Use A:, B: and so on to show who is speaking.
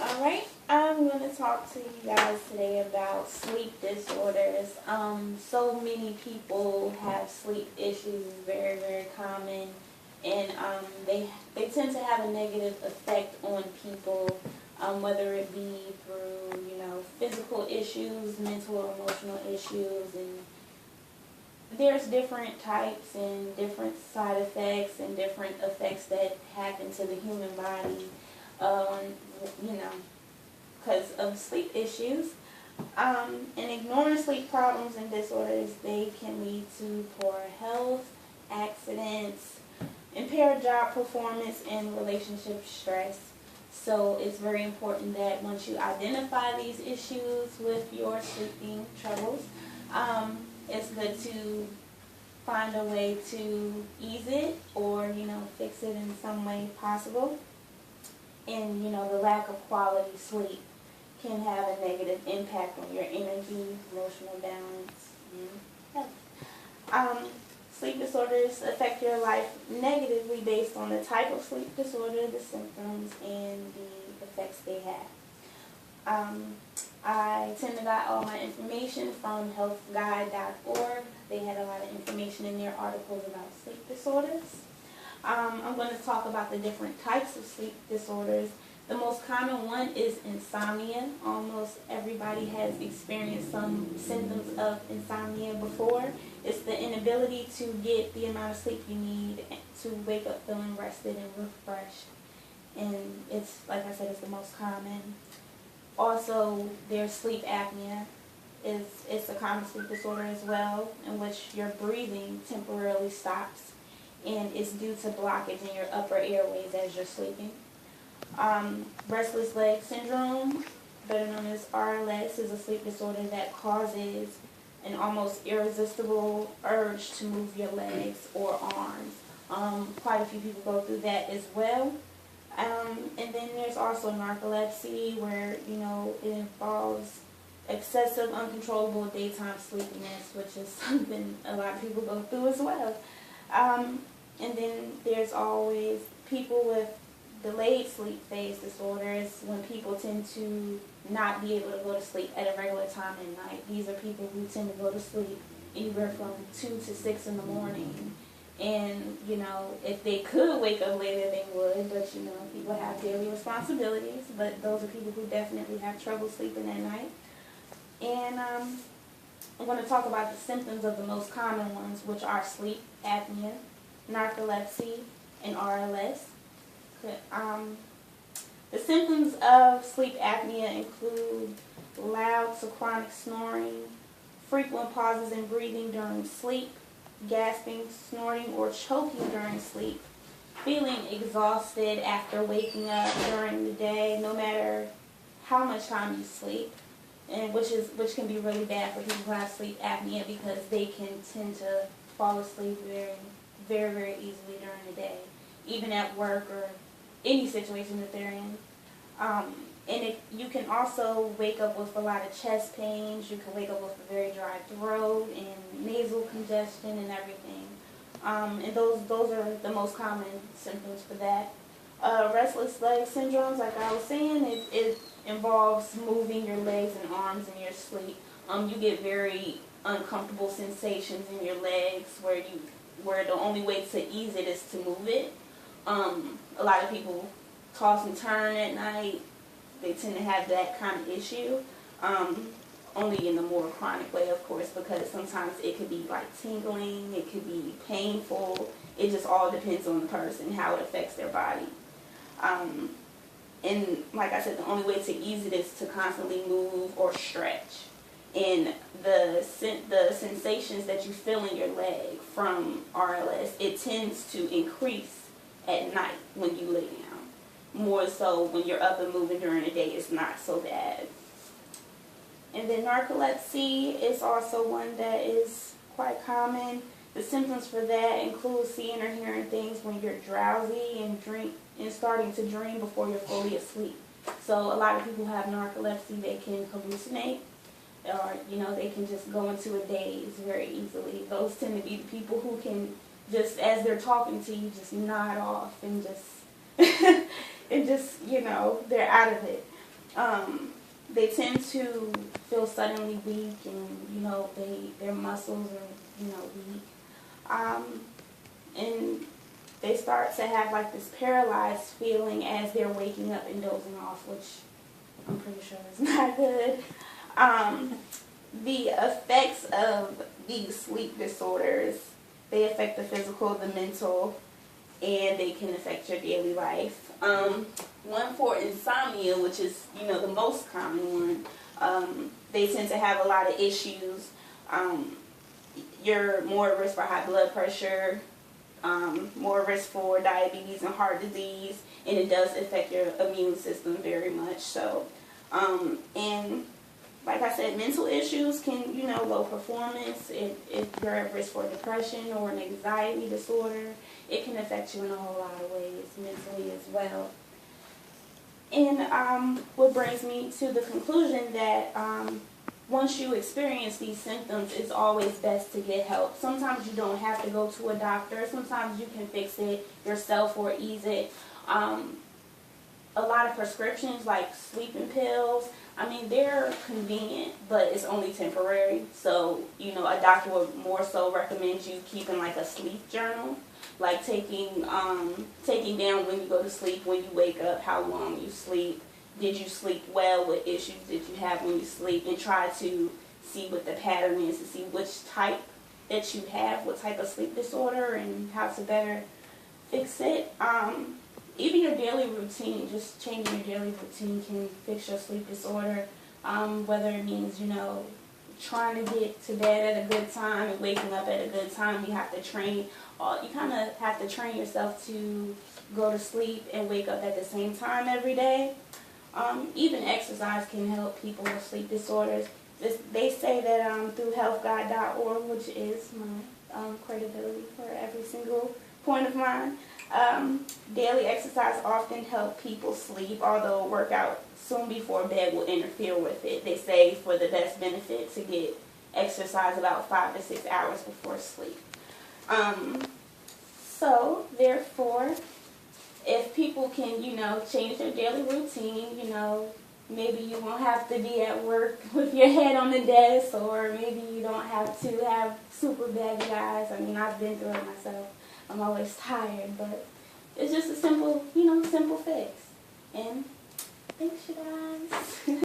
A: Alright, I'm going to talk to you guys today about sleep disorders. So many people have sleep issues, very, very common, and they tend to have a negative effect on people, whether it be through, physical issues, mental or emotional issues, and there's different types and different side effects and different effects that happen to the human body, um, you know, because of sleep issues. And ignoring sleep problems and disorders, they can lead to poor health, accidents, impaired job performance, and relationship stress. So it's very important that once you identify these issues with your sleeping troubles, it's good to find a way to ease it or, fix it in some way possible. And, the lack of quality sleep can have a negative impact on your energy, emotional balance, and health. Sleep disorders affect your life negatively based on the type of sleep disorder, the symptoms, and the effects they have. I tend to get all my information from healthguide.org. They had a lot of information in their articles about sleep disorders. I'm going to talk about the different types of sleep disorders. The most common one is insomnia. Almost everybody has experienced some symptoms of insomnia before. It's the inability to get the amount of sleep you need to wake up feeling rested and refreshed. And it's, like I said, it's the most common. Also, there's sleep apnea. It's a common sleep disorder as well, in which your breathing temporarily stops, and it's due to blockage in your upper airways as you're sleeping. Restless leg syndrome, better known as RLS, is a sleep disorder that causes an almost irresistible urge to move your legs or arms. Quite a few people go through that as well. And then there's also narcolepsy, where, it involves excessive, uncontrollable daytime sleepiness, which is something a lot of people go through as well. And then there's always people with delayed sleep phase disorders, when people tend to not be able to go to sleep at a regular time at night. These are people who tend to go to sleep anywhere from 2 to 6 in the morning. And, if they could wake up later, they would. But, people have daily responsibilities. But those are people who definitely have trouble sleeping at night. And I'm going to talk about the symptoms of the most common ones, which are sleep apnea, narcolepsy, and RLS. The symptoms of sleep apnea include loud to chronic snoring, frequent pauses in breathing during sleep, gasping, snorting, or choking during sleep, feeling exhausted after waking up during the day, no matter how much time you sleep, and which can be really bad for people who have sleep apnea, because they can tend to fall asleep very, very, very easily during the day, even at work or any situation that they're in. And you can also wake up with a lot of chest pains. You can wake up with a very dry throat and nasal congestion and everything. And those are the most common symptoms for that. Restless leg syndromes, like I was saying, it involves moving your legs and arms in your sleep. You get very uncomfortable sensations in your legs where the only way to ease it is to move it. A lot of people toss and turn at night. They tend to have that kind of issue, only in the more chronic way, of course, because sometimes it could be like tingling, it could be painful. It just all depends on the person, how it affects their body. And like I said, the only way to ease it is to constantly move or stretch. And the sensations that you feel in your leg from RLS, it tends to increase at night when you lay down. More so when you're up and moving during the day, it's not so bad. And then narcolepsy is also one that is quite common. The symptoms for that include seeing or hearing things when you're drowsy and starting to dream before you're fully asleep. So a lot of people who have narcolepsy, they can hallucinate, or they can just go into a daze very easily. Those tend to be the people who can just, as they're talking to you, just nod off and just and just, they're out of it. They tend to feel suddenly weak, and their muscles are weak, and they start to have like this paralyzed feeling as they're waking up and dozing off, which I'm pretty sure is not good. The effects of these sleep disorders, they affect the physical, the mental, and they can affect your daily life. One for insomnia, which is, the most common one, they tend to have a lot of issues. You're more at risk for high blood pressure, more risk for diabetes and heart disease, and it does affect your immune system very much so. And like I said, mental issues can, low performance. If you're at risk for depression or an anxiety disorder, it can affect you in a whole lot of ways, mentally as well. And what brings me to the conclusion that once you experience these symptoms, it's always best to get help. Sometimes you don't have to go to a doctor. Sometimes you can fix it yourself or ease it. A lot of prescriptions like sleeping pills, they're convenient, but it's only temporary. So, a doctor would more so recommend you keeping like a sleep journal, like taking down when you go to sleep, when you wake up, how long you sleep, did you sleep well, what issues did you have when you sleep, and try to see what the pattern is, to see which type that you have, what type of sleep disorder, and how to better fix it. Even your daily routine, just changing your daily routine can fix your sleep disorder, whether it means, trying to get to bed at a good time and waking up at a good time. You have to train, you kind of have to train yourself to go to sleep and wake up at the same time every day. Even exercise can help people with sleep disorders. They say that through healthguide.org, which is my credibility for every single point of mine, daily exercise often help people sleep, although a workout soon before bed will interfere with it. They say for the best benefit to get exercise about 5 to 6 hours before sleep. So, therefore, if people can, change their daily routine, maybe you won't have to be at work with your head on the desk, or maybe you don't have to have super baggy eyes. I've been through it myself. I'm always tired, but it's just a simple, simple fix. And thanks, you guys.